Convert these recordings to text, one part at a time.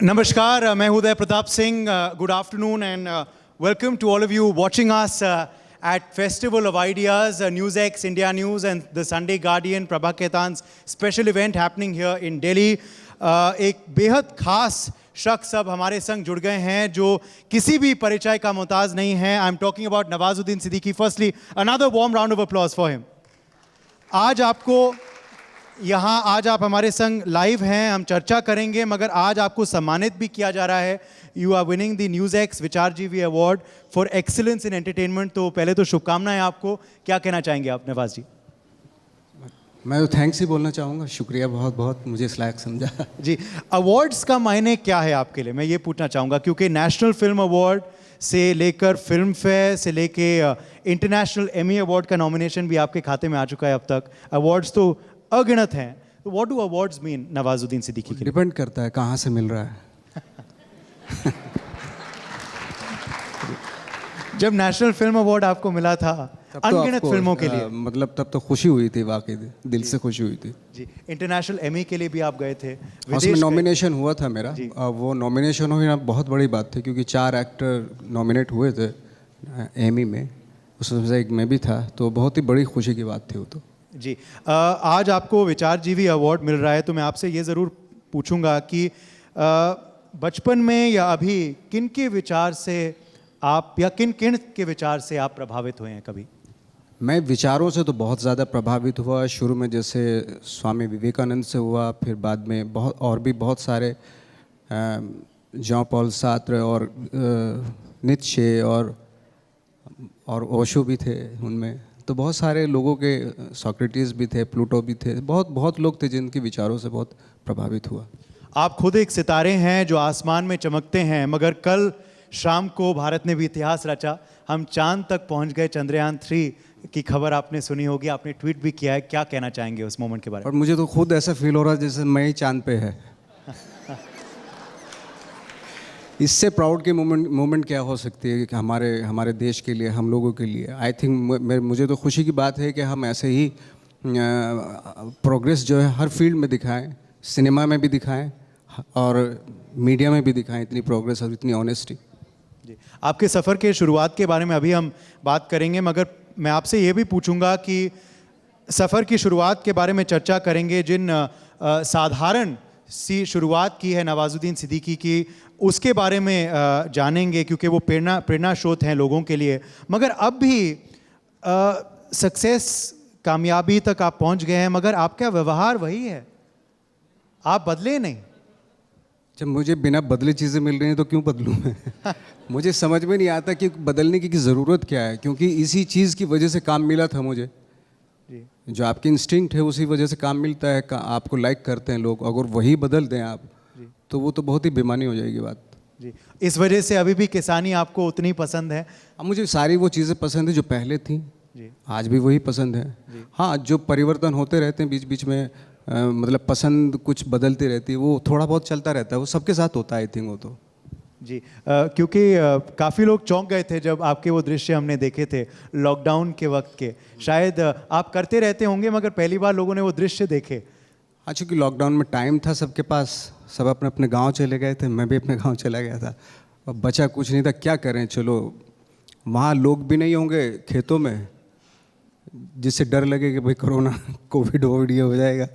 Namaskar, मैं हूं Uday Pratap Singh. Good afternoon and welcome to all of you watching us at Festival of Ideas, NewsX, India News and the Sunday Guardian, Prabha Ketan's special event happening here in Delhi. एक बेहद खास शख्स अब हमारे संग जुड़ गए हैं जो किसी भी परिचय का मोहताज नहीं है. I am talking about Nawazuddin Siddiqui. Firstly another warm round of applause for him. आज आप हमारे संग लाइव हैं, हम चर्चा करेंगे, मगर आज आपको सम्मानित भी किया जा रहा है. You are winning the news X Vichar GV award for excellence in entertainment. तो पहले तो शुभकामनाएं आपको. क्या कहना चाहेंगे आप नवाज जी? मैं तो थैंक्स ही बोलना चाहूँगा. शुक्रिया बहुत बहुत, मुझे इस लायक समझा. जी, अवार्ड्स का मायने क्या है आपके लिए, मैं ये पूछना चाहूँगा, क्योंकि नेशनल फिल्म अवार्ड से लेकर फिल्म फेयर से लेके इंटरनेशनल एमी अवार्ड का नॉमिनेशन भी आपके खाते में आ चुका है अब तक. अवार्ड्स तो अगणित हैं. तो what do awards mean Nawazuddin Siddiqui के लिए? डिपेंड करता है कहाँ से मिल रहा है. जब नेशनल फिल्म अवार्ड आपको मिला था अनगिनत फिल्मों के लिए, मतलब तब तो खुशी हुई थी, वाकई दिल से खुशी हुई थी. जी, इंटरनेशनल एमी के लिए भी आप गए थे, उसमें नॉमिनेशन हुआ था मेरा. वो नॉमिनेशन होना बहुत बड़ी बात थी, क्योंकि 4 एक्टर नॉमिनेट हुए थे एमी में, उसमें से एक मैं भी था, तो बहुत ही बड़ी खुशी की बात थी वो. तो जी, आज आपको विचार जीवी अवार्ड मिल रहा है, तो मैं आपसे ये ज़रूर पूछूंगा कि बचपन में या अभी किन के विचार से आप, या किन किन के विचार से आप प्रभावित हुए हैं कभी? मैं विचारों से तो बहुत ज़्यादा प्रभावित हुआ. शुरू में जैसे स्वामी विवेकानंद से हुआ, फिर बाद में बहुत सारे जॉन पॉल सार्त्रे और नीत्शे और ओशो भी थे उनमें. तो बहुत सारे लोगों के, सोक्रेटिस भी थे, प्लूटो भी थे, बहुत लोग थे जिनके विचारों से बहुत प्रभावित हुआ. आप खुद एक सितारे हैं जो आसमान में चमकते हैं, मगर कल शाम को भारत ने भी इतिहास रचा. हम चांद तक पहुंच गए. चंद्रयान 3 की खबर आपने सुनी होगी, आपने ट्वीट भी किया है. क्या कहना चाहेंगे उस मोमेंट के बारे में? और मुझे तो खुद ऐसा फील हो रहा है जैसे मैं ही चांद पे है. इससे प्राउड की मोमेंट क्या हो सकती है कि हमारे देश के लिए, हम लोगों के लिए. आई थिंक मुझे तो खुशी की बात है कि हम ऐसे ही प्रोग्रेस जो है हर फील्ड में दिखाएं, सिनेमा में भी दिखाएं और मीडिया में भी दिखाएं, इतनी प्रोग्रेस और इतनी ऑनेस्टी. जी, आपके सफ़र के शुरुआत के बारे में अभी हम बात करेंगे, मगर मैं आपसे ये भी पूछूंगा कि सफ़र की शुरुआत के बारे में चर्चा करेंगे. जिन साधारण सी शुरुआत की है नवाजुद्दीन सिद्दीकी की, उसके बारे में जानेंगे, क्योंकि वो प्रेरणा स्रोत हैं लोगों के लिए. मगर अब भी सक्सेस, कामयाबी तक आप पहुंच गए हैं, मगर आपका व्यवहार वही है, आप बदले नहीं. जब मुझे बिना बदले चीज़ें मिल रही हैं तो क्यों बदलूं मैं? मुझे समझ में नहीं आता कि बदलने की ज़रूरत क्या है, क्योंकि इसी चीज़ की वजह से काम मिला था मुझे. जो आपकी इंस्टिंक्ट है उसी वजह से काम मिलता है. आपको लाइक करते हैं लोग, अगर वही बदल दें आप तो वो तो बहुत ही बेमानी हो जाएगी बात. जी, इस वजह से अभी भी किसानी आपको उतनी पसंद है? अब मुझे सारी वो चीज़ें पसंद है जो पहले थी. आज भी वही पसंद है. हाँ, जो परिवर्तन होते रहते हैं बीच बीच में, मतलब पसंद कुछ बदलती रहती है, वो थोड़ा बहुत चलता रहता है, वो सबके साथ होता है. आई थिंक वो तो जी, क्योंकि काफ़ी लोग चौंक गए थे जब आपके वो दृश्य हमने देखे थे लॉकडाउन के वक्त के. शायद आप करते रहते होंगे, मगर पहली बार लोगों ने वो दृश्य देखे. हाँ, चूँकि लॉकडाउन में टाइम था सबके पास, सब अपने अपने गांव चले गए थे, मैं भी अपने गांव चला गया था. अब बचा कुछ नहीं था, क्या करें. चलो, वहाँ लोग भी नहीं होंगे खेतों में, जिससे डर लगे कि भाई कोरोना कोविड ये हो जाएगा.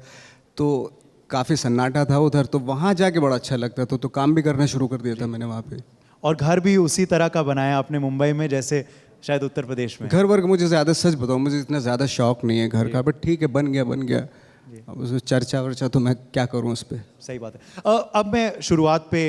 तो काफ़ी सन्नाटा था उधर, तो वहाँ जाके बड़ा अच्छा लगता था. तो काम भी करना शुरू कर दिया था मैंने वहाँ पे. और घर भी उसी तरह का बनाया आपने मुंबई में, जैसे शायद उत्तर प्रदेश में? घर वर्ग मुझे ज़्यादा, सच बताऊँ, मुझे इतना ज़्यादा शौक नहीं है घर का, बट ठीक है, बन गया. अब उसमें चर्चा वर्चा तो मैं क्या करूं उस पर. सही बात है. अब मैं शुरुआत पे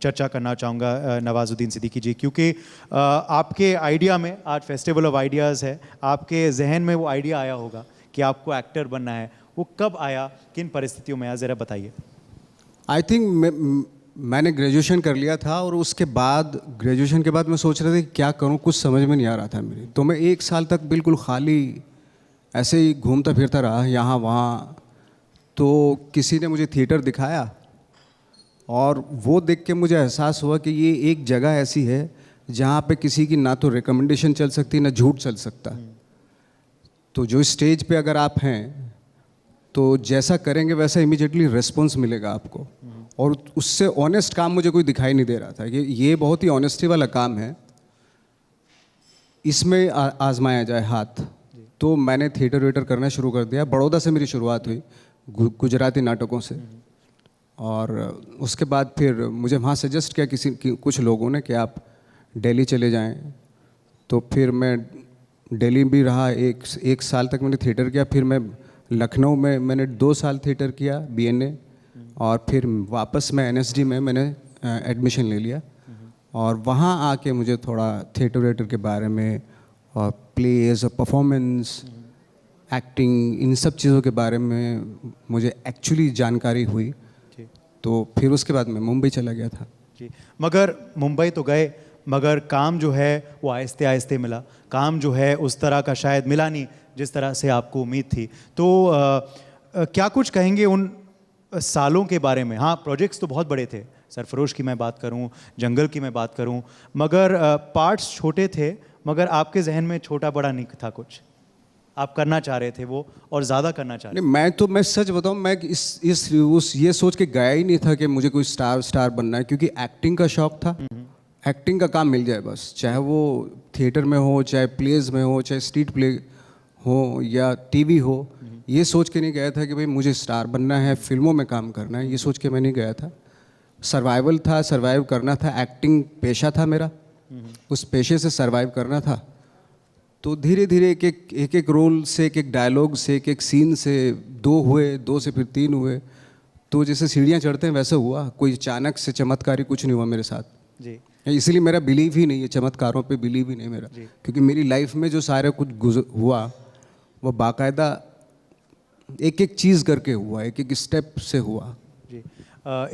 चर्चा करना चाहूँगा नवाजुद्दीन सिद्दीकी जी, क्योंकि आपके आइडिया में, आज फेस्टिवल ऑफ आइडियाज़ है, आपके जहन में वो आइडिया आया होगा कि आपको एक्टर बनना है. वो कब आया, किन परिस्थितियों में आया, ज़रा बताइए. आई थिंक मैंने ग्रेजुएशन कर लिया था, और उसके बाद ग्रेजुएशन के बाद मैं सोच रहा था कि क्या करूं, कुछ समझ में नहीं आ रहा था मेरी. तो मैं 1 साल तक बिल्कुल खाली ऐसे ही घूमता फिरता रहा यहाँ वहाँ. तो किसी ने मुझे थिएटर दिखाया, और वो देख के मुझे एहसास हुआ कि ये एक जगह ऐसी है जहाँ पे किसी की ना तो रिकमेंडेशन चल सकती, ना झूठ चल सकता. तो जो स्टेज पे अगर आप हैं तो जैसा करेंगे वैसा इमीडिएटली रिस्पॉन्स मिलेगा आपको. और उससे ऑनेस्ट काम मुझे कोई दिखाई नहीं दे रहा था कि ये बहुत ही ऑनेस्टी वाला काम है, इसमें आजमाया जाए हाथ। तो मैंने थिएटर वेटर करना शुरू कर दिया। बड़ौदा से मेरी शुरुआत हुई, गुजराती नाटकों से। और उसके बाद फिर मुझे वहाँ सजेस्ट किया कुछ लोगों ने कि आप दिल्ली चले जाएं। तो फिर मैं दिल्ली भी रहा, एक साल तक मैंने थिएटर किया। फिर मैं लखनऊ में मैंने 2 साल थिएटर किया, BNA। और फिर वापस मैं NSD में मैंने एडमिशन ले लिया। और वहाँ आके मुझे थोड़ा थिएटर वेटर के बारे में और प्लेज और परफॉर्मेंस, एक्टिंग, इन सब चीज़ों के बारे में मुझे एक्चुअली जानकारी हुई। तो फिर उसके बाद मैं मुंबई चला गया था जी। मगर मुंबई तो गए, मगर काम जो है वो आहिस्ते आहिस्ते मिला। काम जो है उस तरह का शायद मिला नहीं जिस तरह से आपको उम्मीद थी। तो क्या कुछ कहेंगे उन सालों के बारे में? हाँ, प्रोजेक्ट्स तो बहुत बड़े थे, सरफरोश की मैं बात करूं, जंगल की मैं बात करूं, मगर पार्ट्स छोटे थे, मगर आपके जहन में छोटा बड़ा नहीं था कुछ, आप करना चाह रहे थे वो और ज़्यादा करना चाह रहे थे। नहीं, मैं सच बताऊं, मैं ये सोच के गया ही नहीं था कि मुझे कोई स्टार बनना है, क्योंकि एक्टिंग का शौक था। एक्टिंग का काम मिल जाए बस, चाहे वो थिएटर में हो, चाहे प्लेज में हो, चाहे स्ट्रीट प्ले हो या TV हो। ये सोच के नहीं गया था कि भाई मुझे स्टार बनना है, फिल्मों में काम करना है, ये सोच के मैं नहीं गया था। सर्वाइवल था, सर्वाइव करना था। एक्टिंग पेशा था मेरा, उस पेशे से सर्वाइव करना था। तो धीरे धीरे एक एक रोल से, एक डायलॉग से, एक सीन से 2 हुए, 2 से फिर 3 हुए। तो जैसे सीढ़ियाँ चढ़ते हैं वैसे हुआ, कोई अचानक से चमत्कारी कुछ नहीं हुआ मेरे साथ जी। इसलिए मेरा बिलीव ही नहीं है, चमत्कारों पे बिलीव ही नहीं मेरा, क्योंकि मेरी लाइफ में जो सारा कुछ हुआ वो बाकायदा एक एक चीज़ करके हुआ, एक एक स्टेप से हुआ। जी।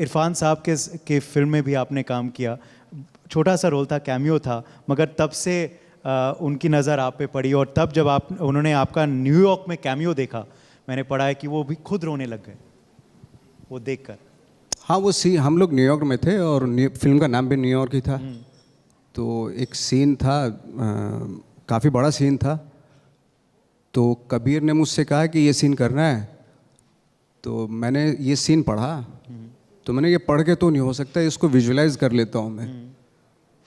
इरफान साहब के फिल्म में भी आपने काम किया, छोटा सा रोल था, कैमियो था, मगर तब से उनकी नज़र आप पे पड़ी। और तब जब उन्होंने आपका न्यूयॉर्क में कैमियो देखा, मैंने पढ़ा है कि वो भी खुद रोने लग गए वो देखकर। हाँ, वो हम लोग न्यूयॉर्क में थे और फिल्म का नाम भी न्यूयॉर्क ही था। तो एक सीन था, काफ़ी बड़ा सीन था। तो कबीर ने मुझसे कहा कि ये सीन करना है। तो मैंने ये सीन पढ़ा, तो मैंने ये पढ़ के तो नहीं हो सकता, इसको विजुलाइज कर लेता हूँ मैं।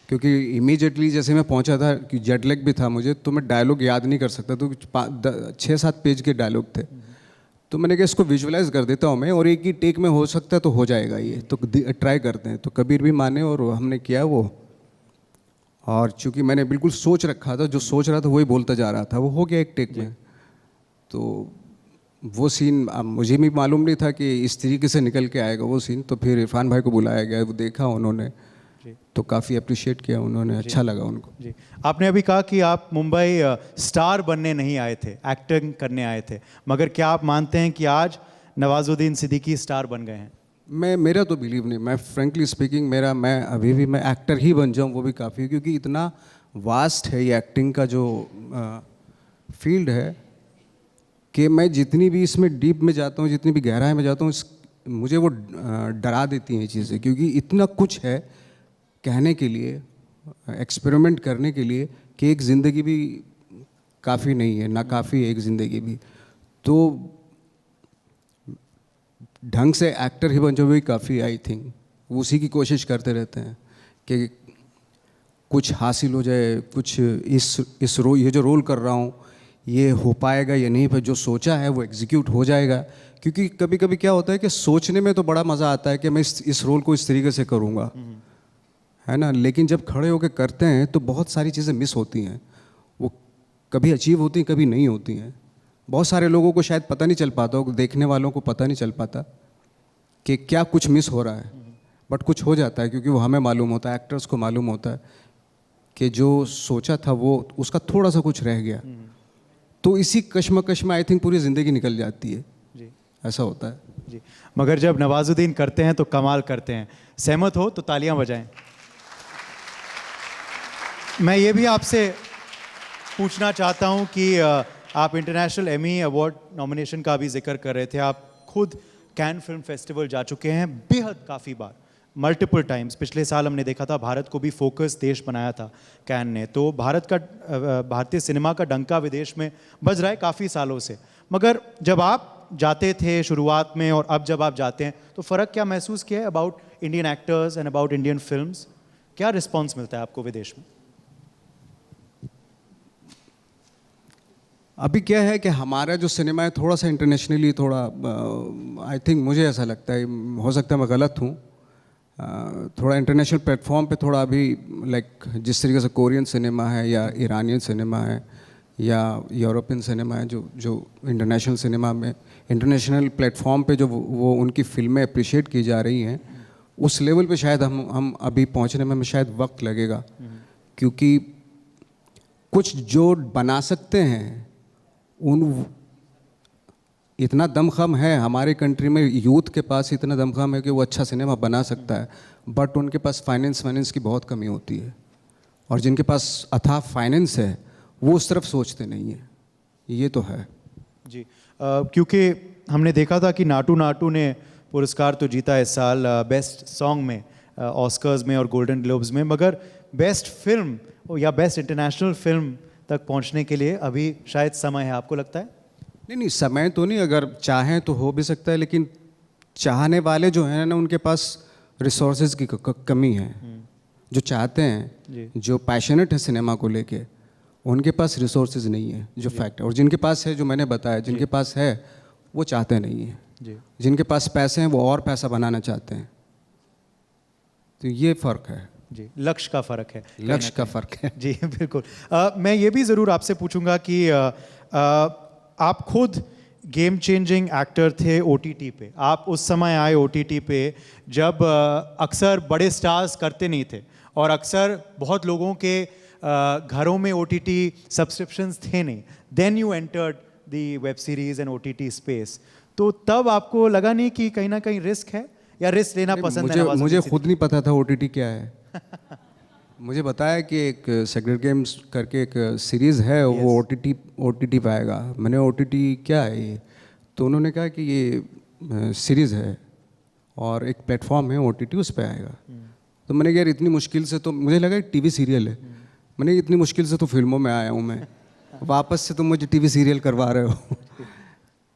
क्योंकि इमीडिएटली जैसे मैं पहुँचा था, कि जेट लैग भी था मुझे, तो मैं डायलॉग याद नहीं कर सकता। तो 6-7 पेज के डायलॉग थे। तो मैंने कहा इसको विजुलाइज कर देता हूँ मैं, और एक ही टेक में हो सकता है तो हो जाएगा ये, तो ट्राई करते हैं। तो कबीर भी माने और हमने किया वो। और चूंकि मैंने बिल्कुल सोच रखा था, जो सोच रहा था वही बोलता जा रहा था, वो हो गया एक टेक में। तो वो सीन मुझे भी मालूम नहीं था कि इस तरीके से निकल के आएगा वो सीन। तो फिर इरफान भाई को बुलाया गया, वो देखा उन्होंने, तो काफ़ी अप्रिशिएट किया उन्होंने, अच्छा लगा उनको। जी। आपने अभी कहा कि आप मुंबई स्टार बनने नहीं आए थे, एक्टिंग करने आए थे, मगर क्या आप मानते हैं कि आज नवाजुद्दीन सिद्दीकी स्टार बन गए हैं? मेरा तो बिलीव नहीं। मैं फ्रेंकली स्पीकिंग, मैं अभी भी मैं एक्टर ही बन जाऊं वो भी काफ़ी, क्योंकि इतना वास्ट है ये एक्टिंग का जो फील्ड है, कि मैं जितनी भी इसमें डीप में जाता हूँ, जितनी भी गहराई में जाता हूँ, मुझे वो डरा देती हैं चीज़ें, क्योंकि इतना कुछ है कहने के लिए, एक्सपेरिमेंट करने के लिए, कि एक ज़िंदगी भी काफ़ी नहीं है, ना काफ़ी है एक ज़िंदगी भी। तो ढंग से एक्टर ही बन जाओ वही काफ़ी, आई थिंक। उसी की कोशिश करते रहते हैं कि कुछ हासिल हो जाए, कुछ ये जो रोल कर रहा हूँ ये हो पाएगा या नहीं, पर जो सोचा है वो एग्जीक्यूट हो जाएगा। क्योंकि कभी कभी क्या होता है कि सोचने में तो बड़ा मज़ा आता है कि मैं इस रोल को इस तरीके से करूँगा, है ना, लेकिन जब खड़े होकर करते हैं तो बहुत सारी चीज़ें मिस होती हैं। वो कभी अचीव होती हैं, कभी नहीं होती हैं। बहुत सारे लोगों को शायद पता नहीं चल पाता हो, देखने वालों को पता नहीं चल पाता कि क्या कुछ मिस हो रहा है, बट कुछ हो जाता है, क्योंकि वो हमें मालूम होता है, एक्टर्स को मालूम होता है कि जो सोचा था वो उसका थोड़ा सा कुछ रह गया। तो इसी कश्मकश में आई थिंक पूरी ज़िंदगी निकल जाती है जी। ऐसा होता है जी। मगर जब नवाजुद्दीन करते हैं तो कमाल करते हैं। सहमत हो तो तालियां बजाएं। मैं ये भी आपसे पूछना चाहता हूं कि आप इंटरनेशनल एमी अवार्ड नॉमिनेशन का भी जिक्र कर रहे थे। आप खुद कैन फिल्म फेस्टिवल जा चुके हैं बेहद काफ़ी बार, मल्टीपल टाइम्स। पिछले साल हमने देखा था भारत को भी फोकस देश बनाया था कैन ने। तो भारतीय सिनेमा का डंका विदेश में बज रहा है काफ़ी सालों से। मगर जब आप जाते थे शुरुआत में और अब जब आप जाते हैं तो फ़र्क क्या महसूस किया है about Indian actors and about Indian films? क्या रिस्पॉन्स मिलता है आपको विदेश में? अभी क्या है कि हमारा जो सिनेमा है थोड़ा सा इंटरनेशनली थोड़ा आई थिंक मुझे ऐसा लगता है, हो सकता है मैं गलत हूँ, थोड़ा इंटरनेशनल प्लेटफॉर्म पे थोड़ा अभी लाइक जिस तरीके से कोरियन सिनेमा है या ईरानियन सिनेमा है या यूरोपियन सिनेमा है, जो जो इंटरनेशनल सिनेमा में इंटरनेशनल प्लेटफॉर्म पे जो वो उनकी फिल्में अप्रिशिएट की जा रही हैं, उस लेवल पे शायद हम अभी पहुंचने में हमें शायद वक्त लगेगा। क्योंकि कुछ जो बना सकते हैं उन इतना दमखम है हमारे कंट्री में, यूथ के पास इतना दमखम है कि वो अच्छा सिनेमा बना सकता है, बट उनके पास फाइनेंस की बहुत कमी होती है, और जिनके पास अथाह फाइनेंस है वो उस तरफ सोचते नहीं है। ये तो है जी। क्योंकि हमने देखा था कि नाटू नाटू ने पुरस्कार तो जीता इस साल बेस्ट सॉन्ग में ऑस्कर्स में और गोल्डन ग्लोब्स में, मगर बेस्ट फिल्म या बेस्ट इंटरनेशनल फिल्म तक पहुंचने के लिए अभी शायद समय है, आपको लगता है? नहीं, समय तो नहीं, अगर चाहें तो हो भी सकता है, लेकिन चाहने वाले जो हैं ना उनके पास रिसोर्सेज की कमी है। जो चाहते हैं, जो पैशनेट है सिनेमा को लेके, उनके पास रिसोर्सेज नहीं है, जो फैक्ट है। और जिनके पास है, जो मैंने बताया, जिनके पास है वो चाहते नहीं है। जिनके पास पैसे हैं वो और पैसा बनाना चाहते हैं। तो ये फ़र्क है जी, लक्ष्य का फ़र्क है, लक्ष्य का फ़र्क है जी बिल्कुल। मैं ये भी ज़रूर आपसे पूछूंगा कि आप खुद गेम चेंजिंग एक्टर थे OTT पे। आप उस समय आए OTT पे जब अक्सर बड़े स्टार्स करते नहीं थे और अक्सर बहुत लोगों के घरों में OTT सब्सक्रिप्शंस थे नहीं। Then you entered the web series and OTT space. तो तब आपको लगा नहीं कि कहीं ना कहीं रिस्क है, या रिस्क लेना पसंद है? मुझे खुद नहीं पता था OTT क्या है। मुझे बताया कि एक सेक्रेट गेम्स करके एक सीरीज़ है, वो OTT पे आएगा। मैंने OTT क्या है ये, तो उन्होंने कहा कि ये सीरीज़ है और एक प्लेटफॉर्म है OTT, उस पे आएगा। तो मैंने कहा यार इतनी मुश्किल से, तो मुझे लगा टीवी सीरियल है। मैंने इतनी मुश्किल से तो फिल्मों में आया हूँ मैं, वापस से तुम मुझे टीवी सीरियल करवा रहे हो।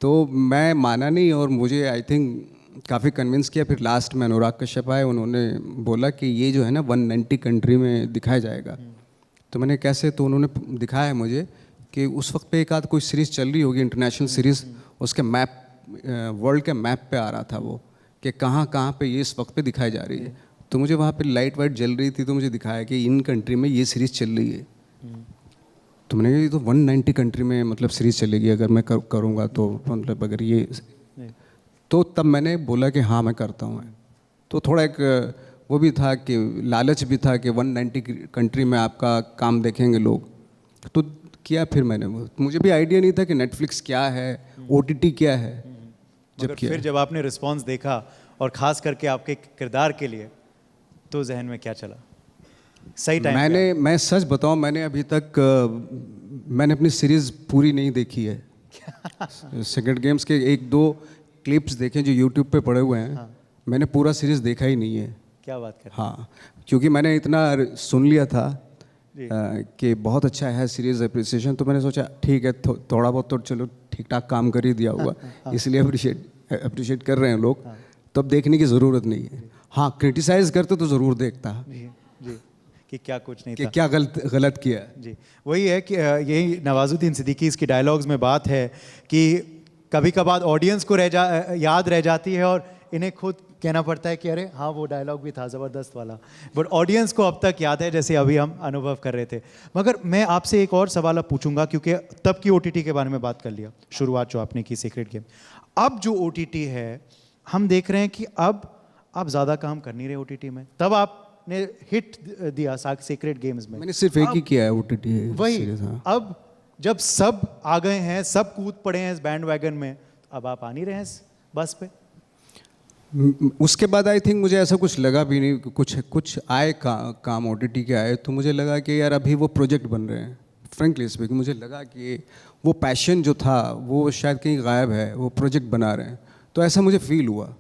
तो मैं माना नहीं, और मुझे आई थिंक काफ़ी कन्विंस किया। फिर लास्ट में अनुराग कश्यप आए, उन्होंने बोला कि ये जो है ना 190 कंट्री में दिखाया जाएगा। तो मैंने कैसे, तो उन्होंने दिखाया मुझे कि उस वक्त पे एक आध कोई सीरीज़ चल रही होगी, इंटरनेशनल सीरीज़, उसके मैप, वर्ल्ड के मैप पे आ रहा था वो, कि कहाँ कहाँ पे ये इस वक्त पे दिखाई जा रही है। तो मुझे वहाँ पे लाइट वाइट जल रही थी, तो मुझे दिखाया कि इन कंट्री में ये सीरीज़ चल रही है। तो मैंने कहा ये तो 190 कंट्री में मतलब सीरीज़ चलेगी अगर मैं करूँगा, तो मतलब अगर ये, तो तब मैंने बोला कि हाँ मैं करता हूँ। तो थोड़ा एक वो भी था कि लालच भी था कि 190 कंट्री में आपका काम देखेंगे लोग, तो किया फिर मैंने। मुझे भी आइडिया नहीं था कि नेटफ्लिक्स क्या है, OTT क्या है। फिर जब आपने रिस्पॉन्स देखा और ख़ास करके आपके किरदार के लिए, तो जहन में क्या चला? सही टाइम मैं सच बताऊं, मैंने अभी तक मैंने अपनी सीरीज़ पूरी नहीं देखी है। सेक्रेट गेम्स के 1-2 क्लिप्स देखे जो यूट्यूब पे पड़े हुए हैं। हाँ। मैंने पूरा सीरीज़ देखा ही नहीं है। क्या बात कर? हाँ, क्योंकि मैंने इतना सुन लिया था कि बहुत अच्छा है सीरीज़, अप्रिसिएशन, तो मैंने सोचा ठीक है, थोड़ा बहुत तो चलो ठीक ठाक काम कर ही दिया होगा। हाँ। इसलिए अप्रिशिएट कर रहे हैं लोग। हाँ। तो अब देखने की ज़रूरत नहीं है। हाँ, क्रिटिसाइज़ करते तो ज़रूर देखता जी कि क्या कुछ नहीं कि था, क्या गलत किया। जी वही है कि यही नवाजुद्दीन सिद्दीकी इसकी डायलॉग्स में बात है कि कभी कभार ऑडियंस को याद रह जाती है और इन्हें खुद कहना पड़ता है कि अरे हाँ वो डायलॉग भी था ज़बरदस्त वाला, बट ऑडियंस को अब तक याद है, जैसे अभी हम अनुभव कर रहे थे। मगर मैं आपसे एक और सवाल अब पूछूंगा, क्योंकि तब की OTT के बारे में बात कर लिया, शुरुआत जो आपने की सीक्रेट गेम। अब जो OTT है, हम देख रहे हैं कि अब आप ज़्यादा काम कर नहीं रहे OTT में। तब आपने हिट दिया सीक्रेट गेम्स में, मैंने सिर्फ एक ही किया है OTT वही। अब जब सब आ गए हैं, सब कूद पड़े हैं इस बैंड वैगन में, अब आप आ नहीं रहे हैं इस बस पे। उसके बाद आई थिंक मुझे ऐसा कुछ लगा भी नहीं, कुछ आए काम OTT के आए, तो मुझे लगा कि यार अभी वो प्रोजेक्ट बन रहे हैं। फ्रेंकली स्पीकिंग मुझे लगा कि वो पैशन जो था वो शायद कहीं गायब है, वो प्रोजेक्ट बना रहे हैं, तो ऐसा मुझे फील हुआ।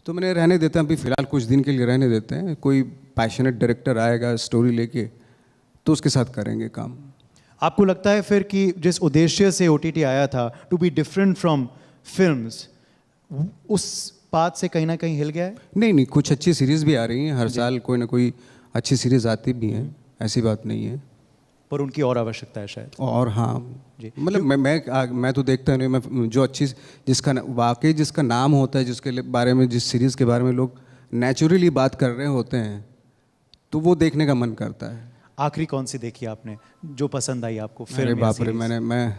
तो मैंने रहने देते हैं अभी फ़िलहाल, कुछ दिन के लिए रहने देते हैं। कोई पैशनेट डायरेक्टर आएगा स्टोरी लेके, तो उसके साथ करेंगे काम। आपको लगता है फिर कि जिस उद्देश्य से OTT आया था, to be different from films, उस बात से कहीं ना कहीं हिल गया है? नहीं नहीं, कुछ अच्छी सीरीज़ भी आ रही हैं, हर साल कोई ना कोई अच्छी सीरीज़ आती भी हैं, ऐसी बात नहीं है। पर उनकी और आवश्यकता है शायद। और हाँ, जी। मतलब मैं तो देखता नहीं, मैं जो अच्छी जिसका वाकई जिसका नाम होता है, जिसके बारे में, जिस सीरीज़ के बारे में लोग नेचुरली बात कर रहे होते हैं, तो वो देखने का मन करता है। आखिरी कौन सी देखी आपने जो पसंद आई आपको अरे फिल्म या बाप रे, सीरीज?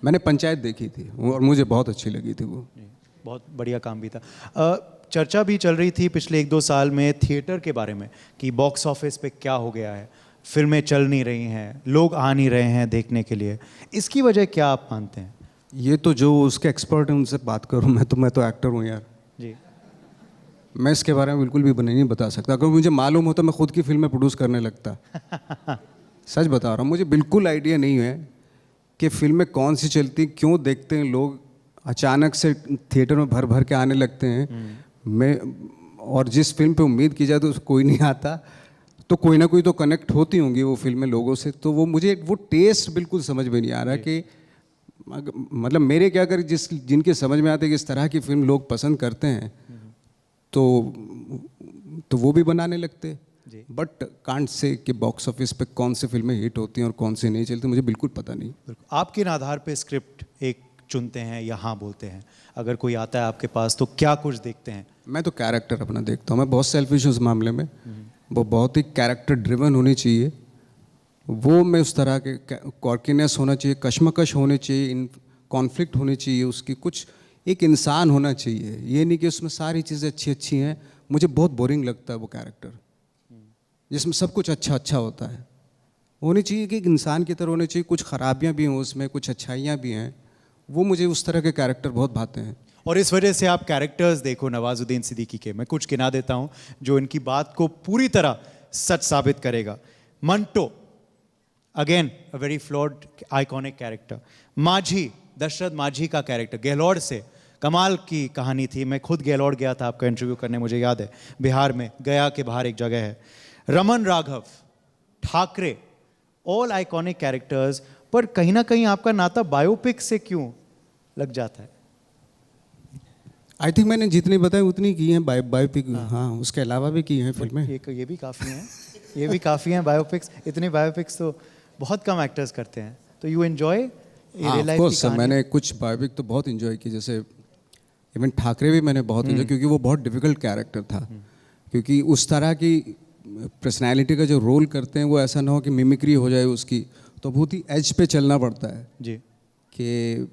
मैंने पंचायत देखी थी और मुझे बहुत अच्छी लगी थी वो। जी, बहुत बढ़िया काम भी था। चर्चा भी चल रही थी पिछले 1-2 साल में थिएटर के बारे में कि बॉक्स ऑफिस पे क्या हो गया है, फिल्में चल नहीं रही हैं, लोग आ नहीं रहे हैं देखने के लिए। इसकी वजह क्या आप मानते हैं? ये तो जो उसके एक्सपर्ट हैं उनसे बात करूँ, मैं तो एक्टर हूँ यार, जी। मैं इसके बारे में बिल्कुल भी नहीं बता सकता। अगर मुझे मालूम होता मैं खुद की फिल्में प्रोड्यूस करने लगता। सच बता रहा हूँ, मुझे बिल्कुल आइडिया नहीं है कि फिल्में कौन सी चलती, क्यों देखते हैं लोग, अचानक से थिएटर में भर भर के आने लगते हैं। मैं और जिस फिल्म पे उम्मीद की जाए तो कोई नहीं आता, तो कोई ना कोई तो कनेक्ट होती होंगी वो फिल्में लोगों से। तो वो मुझे वो टेस्ट बिल्कुल समझ में नहीं आ रहा कि मतलब मेरे क्या कर जिनके समझ में आते कि इस तरह की फिल्म लोग पसंद करते हैं, तो वो भी बनाने लगते। बट कांट से कि बॉक्स ऑफिस पे कौन सी फिल्में हिट होती हैं और कौन सी नहीं चलती, मुझे बिल्कुल पता नहीं। आप किन आधार पे स्क्रिप्ट एक चुनते हैं या हाँ बोलते हैं? अगर कोई आता है आपके पास तो क्या कुछ देखते हैं? मैं तो कैरेक्टर अपना देखता हूँ, मैं बहुत सेल्फिश हूँ उस मामले में। वो बहुत ही कैरेक्टर ड्रिवन होनी चाहिए, वो मैं उस तरह के कॉर्कीनेस होना चाहिए, कश्मकश होनी चाहिए, इन कॉन्फ्लिक्ट होनी चाहिए उसकी, कुछ एक इंसान होना चाहिए। ये नहीं कि उसमें सारी चीज़ें अच्छी अच्छी हैं। मुझे बहुत बोरिंग लगता है वो कैरेक्टर जिसमें सब कुछ अच्छा अच्छा होता है। होनी चाहिए कि एक इंसान की तरह होनी चाहिए, कुछ खराबियाँ भी हों उसमें, कुछ अच्छाइयाँ भी हैं। वो मुझे उस तरह के कैरेक्टर बहुत भाते हैं। और इस वजह से आप कैरेक्टर्स देखो नवाजुद्दीन सिद्दीकी के, मैं कुछ गिना देता हूं जो इनकी बात को पूरी तरह सच साबित करेगा। Manto, again a very flawed iconic character. माझी, दशरथ माझी का कैरेक्टर, गहलोड़ से कमाल की कहानी थी। मैं खुद गहलोड़ गया था आपका इंटरव्यू करने, मुझे याद है, बिहार में, गया के बाहर एक जगह है। Raman Raghav, Thackeray, all iconic characters. पर कहीं ना कहीं आपका नाता बायोपिक से क्यों लग जाता है? आई थिंक मैंने जितनी बताई उतनी की हैं बायोपिक। हाँ, उसके अलावा भी की हैं फिल्में। ये भी काफ़ी हैं, ये भी काफ़ी हैं बायोपिक्स। इतनी बायोपिक्स तो बहुत कम एक्टर्स करते हैं। तो यू एंजॉय रियल लाइफ की कहानी? मैंने कुछ बायोपिक तो बहुत इन्जॉय की, जैसे इवन ठाकरे भी मैंने बहुत इन्जॉय, क्योंकि वो बहुत डिफिकल्ट कैरेक्टर था। क्योंकि उस तरह की पर्सनैलिटी का जो रोल करते हैं वो ऐसा ना हो कि मिमिक्री हो जाए उसकी, तो बहुत ही एज पे चलना पड़ता है जी। कि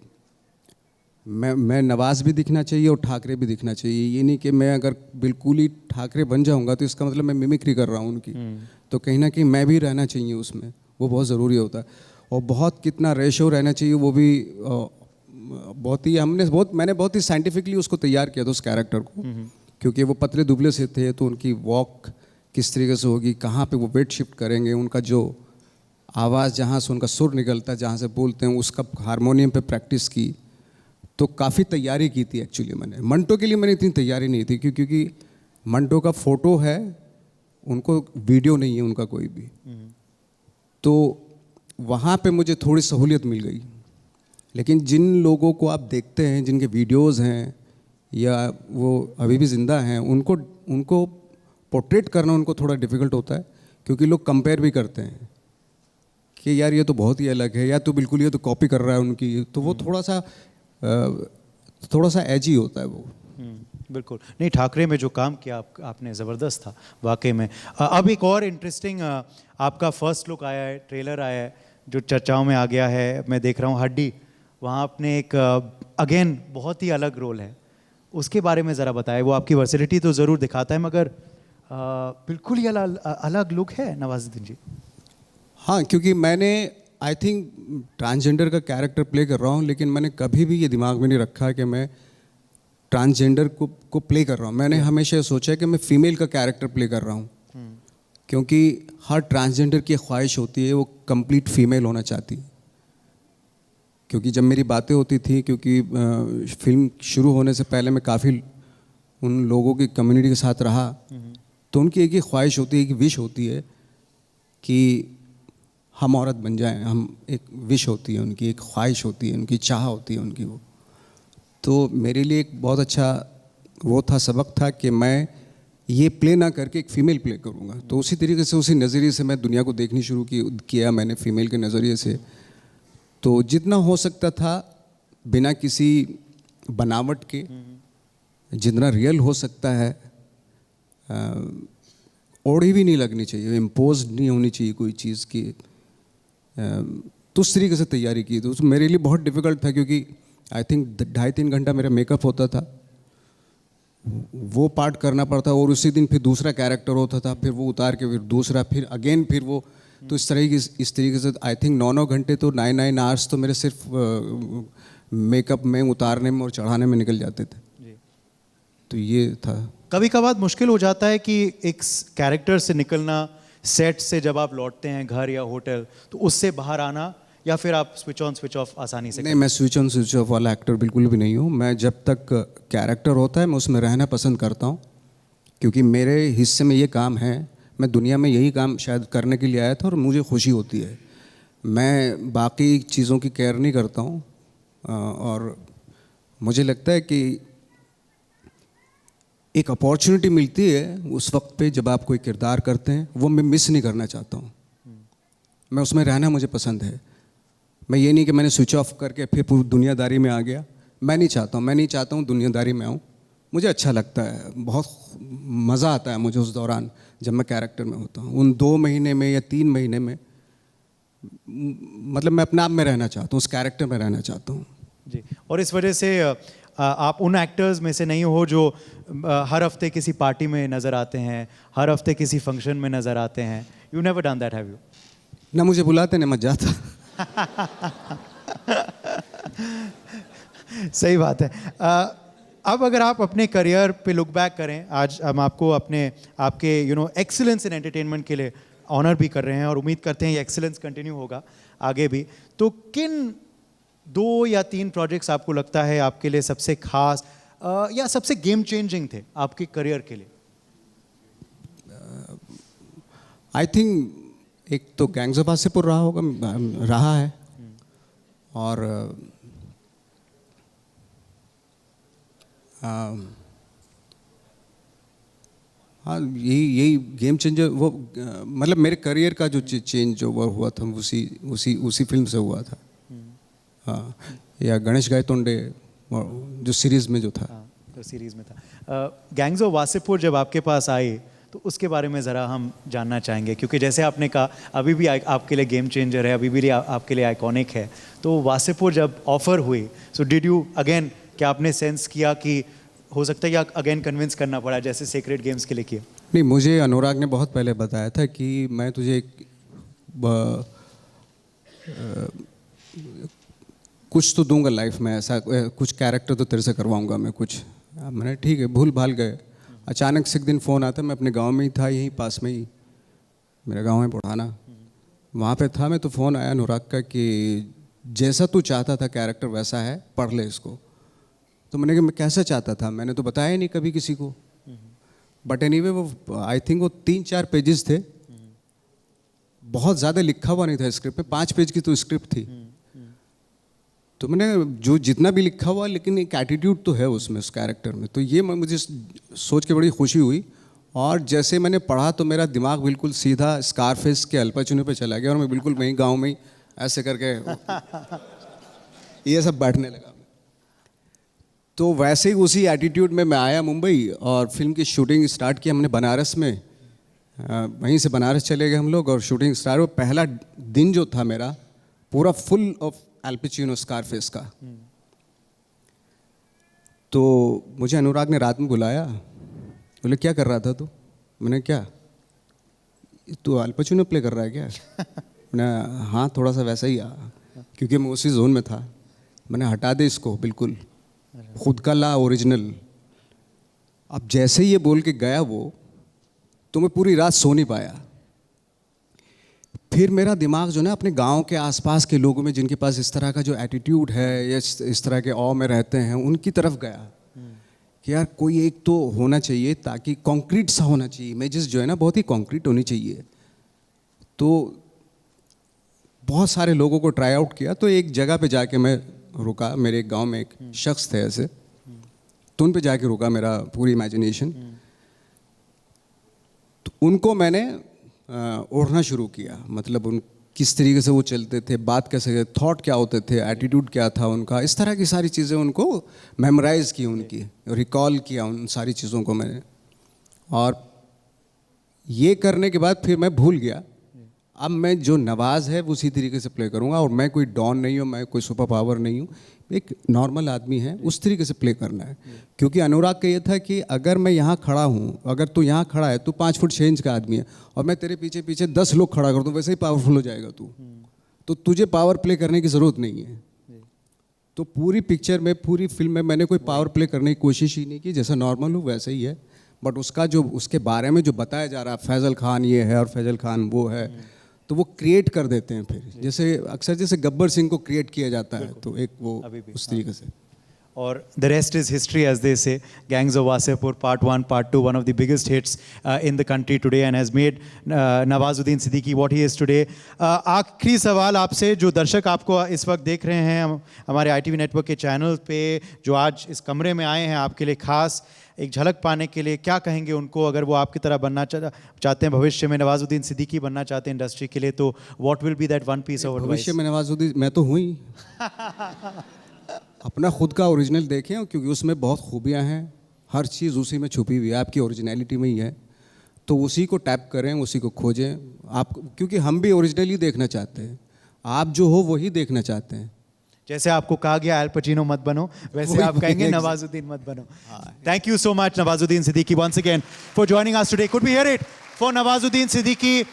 मैं नवाज भी दिखना चाहिए और ठाकरे भी दिखना चाहिए। ये नहीं कि मैं अगर बिल्कुल ही ठाकरे बन जाऊंगा तो इसका मतलब मैं मिमिक्री कर रहा हूँ उनकी। तो कहीं ना कहीं मैं भी रहना चाहिए उसमें, वो बहुत ज़रूरी होता है। और बहुत कितना रेशो रहना चाहिए वो भी बहुत ही मैंने बहुत ही साइंटिफिकली उसको तैयार किया था उस कैरेक्टर को, क्योंकि वो पतले दुबले से थे। तो उनकी वॉक किस तरीके से होगी, कहाँ पे वो वेट शिफ्ट करेंगे, उनका जो आवाज़, जहाँ से उनका सुर निकलता है, जहाँ से बोलते हैं, उसका हारमोनियम पे प्रैक्टिस की। तो काफ़ी तैयारी की थी एक्चुअली मैंने। मंटो के लिए मैंने इतनी तैयारी नहीं थी, क्योंकि मंटो का फ़ोटो है, उनको वीडियो नहीं है उनका कोई भी। तो वहाँ पे मुझे थोड़ी सहूलियत मिल गई। लेकिन जिन लोगों को आप देखते हैं, जिनके वीडियोस हैं या वो अभी भी ज़िंदा हैं, उनको पोर्ट्रेट करना उनको थोड़ा डिफ़िकल्ट होता है, क्योंकि लोग कंपेयर भी करते हैं कि यार ये तो बहुत ही अलग है, या तो बिल्कुल ये तो कॉपी कर रहा है उनकी। तो वो थोड़ा सा एजी होता है वो। बिल्कुल नहीं, ठाकरे में जो काम किया आपने ज़बरदस्त था वाकई में। अब एक और इंटरेस्टिंग आपका फर्स्ट लुक आया है, ट्रेलर आया है जो चर्चाओं में आ गया है। मैं देख रहा हूँ हड्डी, वहाँ आपने एक अगेन बहुत ही अलग रोल है, उसके बारे में ज़रा बताएं। वो आपकी वर्सिलिटी तो ज़रूर दिखाता है, मगर बिल्कुल ही अलग लुक है नवाजुद्दीन जी। हाँ, क्योंकि मैंने आई थिंक ट्रांसजेंडर का कैरेक्टर प्ले कर रहा हूँ, लेकिन मैंने कभी भी ये दिमाग में नहीं रखा कि मैं ट्रांसजेंडर को प्ले कर रहा हूँ। मैंने हमेशा सोचा कि मैं फीमेल का कैरेक्टर प्ले कर रहा हूँ, क्योंकि हर ट्रांसजेंडर की ख्वाहिश होती है, वो कंप्लीट फीमेल होना चाहती है। क्योंकि जब मेरी बातें होती थी, क्योंकि फिल्म शुरू होने से पहले मैं काफ़ी उन लोगों की कम्युनिटी के साथ रहा, तो उनकी एक ही ख्वाहिश होती है, एक विश होती है कि हम औरत बन जाएं। हम एक विश होती है उनकी, एक ख्वाहिश होती है उनकी, चाह होती है उनकी वो। तो मेरे लिए एक बहुत अच्छा वो था, सबक था कि मैं ये प्ले ना करके एक फ़ीमेल प्ले करूँगा। तो उसी तरीके से, उसी नज़रिए से मैं दुनिया को देखनी शुरू किया मैंने फ़ीमेल के नज़रिए से। तो जितना हो सकता था बिना किसी बनावट के, जितना रियल हो सकता है, ओढ़ी भी नहीं लगनी चाहिए, इम्पोज नहीं होनी चाहिए कोई चीज़ की, तो उस तरीके से तैयारी की। तो मेरे लिए बहुत डिफ़िकल्ट था, क्योंकि आई थिंक 2.5-3 घंटा मेरा मेकअप होता था, वो पार्ट करना पड़ता, और उसी दिन फिर दूसरा कैरेक्टर होता था, फिर वो उतार के फिर दूसरा, फिर अगेन फिर वो। तो इस तरीके से आई थिंक 9 घंटे तो 9 आवर्स तो मेरे सिर्फ मेकअप में, उतारने में और चढ़ाने में निकल जाते थे। तो ये था। कभी कभार मुश्किल हो जाता है कि एक कैरेक्टर से निकलना, सेट से जब आप लौटते हैं घर या होटल, तो उससे बाहर आना, या फिर आप स्विच ऑन स्विच ऑफ आसानी से? नहीं, मैं स्विच ऑन स्विच ऑफ वाला एक्टर बिल्कुल भी नहीं हूँ। मैं जब तक कैरेक्टर होता है मैं उसमें रहना पसंद करता हूँ, क्योंकि मेरे हिस्से में ये काम है। मैं दुनिया में यही काम शायद करने के लिए आया था और मुझे खुशी होती है। मैं बाकी चीज़ों की केयर नहीं करता हूँ, और मुझे लगता है कि एक अपॉर्चुनिटी मिलती है उस वक्त पे जब आप कोई किरदार करते हैं, वो मैं मिस नहीं करना चाहता हूँ। मैं उसमें रहना मुझे पसंद है। मैं ये नहीं कि मैंने स्विच ऑफ करके फिर पूरी दुनियादारी में आ गया। मैं नहीं चाहता हूँ दुनियादारी में आऊँ। मुझे अच्छा लगता है, बहुत मज़ा आता है मुझे उस दौरान जब मैं कैरेक्टर में होता हूँ। उन 2 महीने में या 3 महीने में मतलब मैं अपने आप में रहना चाहता हूँ, उस कैरेक्टर में रहना चाहता हूँ जी। और इस वजह से आप उन एक्टर्स में से नहीं हो जो हर हफ्ते किसी पार्टी में नज़र आते हैं, हर हफ्ते किसी फंक्शन में नज़र आते हैं। You never done that, have you? ना मुझे बुलाते ना मैं जाता। सही बात है। अब अगर आप अपने करियर पे लुक बैक करें, आज हम आपको आपके एक्सीलेंस इन एंटरटेनमेंट के लिए ऑनर भी कर रहे हैं, और उम्मीद करते हैं ये एक्सीलेंस कंटिन्यू होगा आगे भी। तो किन 2 या 3 प्रोजेक्ट्स आपको लगता है आपके लिए सबसे खास या सबसे गेम चेंजिंग थे आपके करियर के लिए? आई थिंक एक तो गैंग्स ऑफ वासेपुर रहा है, और हाँ, यही गेम चेंजर वो, मतलब मेरे करियर का जो चेंज जो वो हुआ था उसी फिल्म से हुआ था। हाँ, या गणेश गायतोंडे जो सीरीज़ में जो था। जो सीरीज़ में था। गैंग्स ऑफ वासेपुर जब आपके पास आई तो उसके बारे में ज़रा हम जानना चाहेंगे, क्योंकि जैसे आपने कहा अभी भी आपके लिए गेम चेंजर है, अभी भी आपके लिए आइकॉनिक है। तो वासेपुर जब ऑफ़र हुई, सो डिड यू अगेन, क्या आपने सेंस किया कि हो सकता है या अगेन कन्विंस करना पड़ा जैसे सेक्रेड गेम्स के लिए किया? नहीं, मुझे अनुराग ने बहुत पहले बताया था कि मैं तुझे कुछ तो दूंगा लाइफ में, ऐसा कुछ कैरेक्टर तो तेरे से करवाऊंगा मैं कुछ। मैंने ठीक है, भूल भाल गए। अचानक से एक दिन फ़ोन आता, मैं अपने गांव में ही था, यहीं पास में ही मेरा गांव है बुढ़ाना, वहाँ पे था मैं। तो फ़ोन आया अनुराग का कि जैसा तू चाहता था कैरेक्टर वैसा है, पढ़ ले इसको। तो मैंने कहा मैं कैसा चाहता था, मैंने तो बताया ही नहीं कभी किसी को। बट एनीवे वो आई थिंक वो 3-4 पेजेस थे, बहुत ज़्यादा लिखा हुआ नहीं था स्क्रिप्ट पे, 5 पेज की तो स्क्रिप्ट थी। तो मैंने जो जितना भी लिखा हुआ, लेकिन एक एटीट्यूड तो है उसमें, उस कैरेक्टर में। तो ये मुझे सोच के बड़ी खुशी हुई। और जैसे मैंने पढ़ा तो मेरा दिमाग बिल्कुल सीधा स्कारफेस के अल्पाचुने पे चला गया, और मैं बिल्कुल वहीं गांव में ही ऐसे करके ये सब बैठने लगा। तो वैसे ही उसी एटीट्यूड में मैं आया मुंबई, और फिल्म की शूटिंग स्टार्ट की हमने बनारस में। वहीं से बनारस चले गए हम लोग, और शूटिंग स्टार्ट हुआ। पहला दिन जो था मेरा पूरा full of Al Pacino, Scarface का। तो मुझे अनुराग ने रात में बुलाया, बोले क्या कर रहा था तू? मैंने क्या, तू अल पचिनो प्ले कर रहा है क्या? मैंने हाँ, थोड़ा सा वैसा ही, क्योंकि मैं उसी जोन में था। मैंने हटा दे इसको, बिल्कुल खुद का ला ओरिजिनल। अब जैसे ही ये बोल के गया वो, तो मैं पूरी रात सो नहीं पाया। फिर मेरा दिमाग जो ना अपने गांव के आसपास के लोगों में जिनके पास इस तरह का जो एटीट्यूड है या इस तरह के औ में रहते हैं, उनकी तरफ गया कि यार कोई एक तो होना चाहिए, ताकि कॉन्क्रीट सा होना चाहिए, इमेजेस जो है ना बहुत ही कॉन्क्रीट होनी चाहिए। तो बहुत सारे लोगों को ट्राई आउट किया। तो एक जगह पे जाके मैं रुका, मेरे एक गांव में एक शख्स थे ऐसे, तो उन पे जाके रुका मेरा पूरी इमेजिनेशन। तो उनको मैंने ओढ़ना शुरू किया, मतलब उन किस तरीके से वो चलते थे, बात कैसे, थॉट क्या होते थे, एटीट्यूड क्या था उनका, इस तरह की सारी चीज़ें उनको मेमोराइज की, उनकी रिकॉल किया उन सारी चीज़ों को मैंने। और ये करने के बाद फिर मैं भूल गया। अब मैं जो नवाज़ है उसी तरीके से प्ले करूँगा, और मैं कोई डॉन नहीं हूँ, मैं कोई सुपर पावर नहीं हूँ, एक नॉर्मल आदमी है, उस तरीके से प्ले करना है। क्योंकि अनुराग का ये था कि अगर मैं यहाँ खड़ा हूँ, अगर तू यहाँ खड़ा है, तू 5 फुट 6 इंच का आदमी है, और मैं तेरे पीछे पीछे 10 लोग खड़ा कर दूँ, वैसे ही पावरफुल हो जाएगा तू। तो तुझे पावर प्ले करने की ज़रूरत नहीं है। तो पूरी पिक्चर में, पूरी फिल्म में मैंने कोई पावर प्ले करने की कोशिश ही नहीं की, जैसा नॉर्मल हूँ वैसे ही है। बट उसका जो, उसके बारे में जो बताया जा रहा है, फैज़ल खान ये है और फैज़ल खान वो है, तो वो क्रिएट कर देते हैं फिर, जैसे अक्सर जैसे गब्बर सिंह को क्रिएट किया जाता है, तो एक वो उस तरीके से। और the rest is history as they say. Gangs of Wasseypur part 1, part 2, one of the biggest hits in the country today and has made Nawazuddin Siddiqui what he is today. आखिरी सवाल आपसे, जो दर्शक आपको इस वक्त देख रहे हैं हमारे ITV नेटवर्क के चैनल पे, जो आज इस कमरे में आए हैं आपके लिए खास एक झलक पाने के लिए, क्या कहेंगे उनको? अगर वो आपकी तरह बनना चाहते हैं भविष्य में, नवाजुद्दीन सिद्दीकी बनना चाहते हैं इंडस्ट्री के लिए, तो what will be that one piece of advice? भविष्य में नवाजुद्दीन, मैं तो हूँ ही। अपना खुद का ओरिजिनल देखें, क्योंकि उसमें बहुत खूबियाँ हैं, हर चीज़ उसी में छुपी हुई है, आपकी ओरिजिनलिटी में ही है। तो उसी को टैप करें, उसी को खोजें आप, क्योंकि हम भी ओरिजिनल ही देखना चाहते हैं। आप जो हो वही देखना चाहते हैं। जैसे आपको कहा गया एल पचिनो मत बनो, वैसे आप कहेंगे नवाजुद्दीन मत बनो। Thank you so much Nawazuddin Siddiqui once again for joining us today. Could we hear it for Nawazuddin Siddiqui?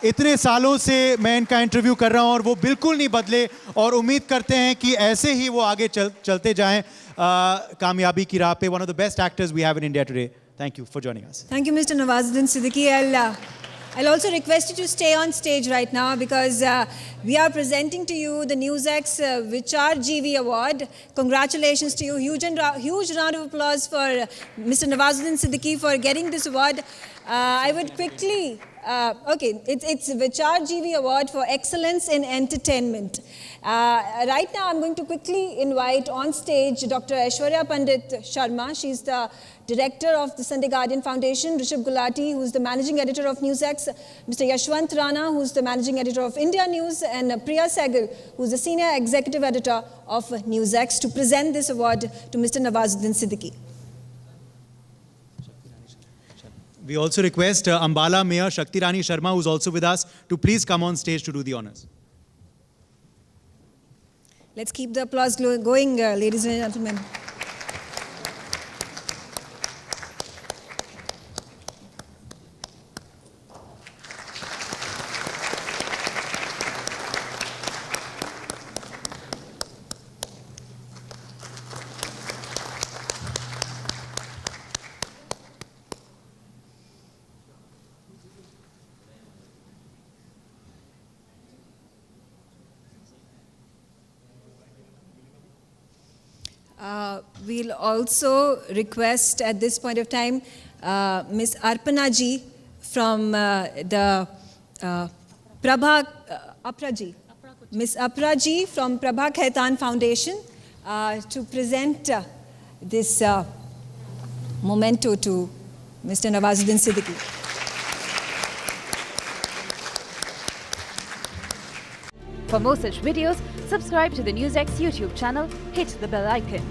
इतने सालों से मैं इनका इंटरव्यू कर रहा हूं और वो बिल्कुल नहीं बदले, और उम्मीद करते हैं कि ऐसे ही वो आगे चलते जाएं कामयाबी की राह पे। One of the best actors we have in India today. Thank you for joining us. Thank you, Mr. Nawazuddin Siddiqui. I'll also request you to stay on stage right now, because we are presenting to you the NewsX Vichar GV Award. Congratulations to you. Huge round of applause for Mr. Nawazuddin Siddiqui for getting this award. I would quickly, it's Vichar GV Award for Excellence in Entertainment. Right now I'm going to quickly invite on stage Dr. Aishwarya Pandit Sharma. She's the director of the Sunday Guardian Foundation, Rishabh Gulati, who's the managing editor of NewsX, Mr. Yashwant Rana, who's the managing editor of India News, and Priya Sehgal, who's the senior executive editor of NewsX, to present this award to Mr. Nawazuddin Siddiqui. We also request Ambala Mayor Shakti Rani Sharma, who's also with us, to please come on stage to do the honors. Let's keep the applause going, ladies and gentlemen. We'll also request at this point of time Ms. Arpana ji from the Ms. Apra ji from Prabha Khaitan Foundation to present this memento to Mr. Nawazuddin Siddiqui. For more such videos, subscribe to the NewsX YouTube channel, hit the bell icon.